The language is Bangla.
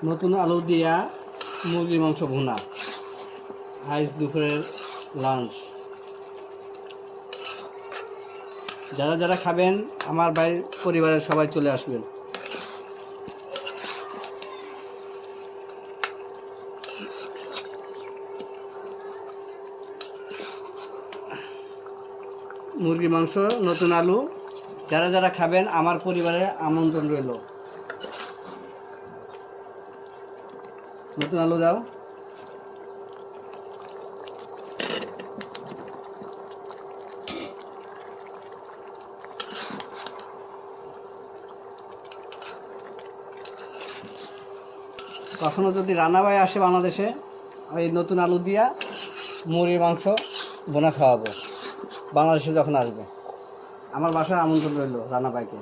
নতুন আলু দিয়া মুরগির মাংস ভুনা, আজ দুপুরের লাঞ্চ। যারা যারা খাবেন আমার বাড়ির পরিবারের সবাই চলে আসবেন। মুরগি মাংস, নতুন আলু, যারা যারা খাবেন আমার পরিবারের আমন্ত্রণ রইল। নতুন আলু দাও। কখনো যদি রান্না ভাই আসে বাংলাদেশে, এই নতুন আলু দিয়া মুরগির মাংস বোনা খাওয়াবো। বাংলাদেশে যখন আসবে আমার বাসায় আমন্ত্রণ রইল রানা ভাইকে।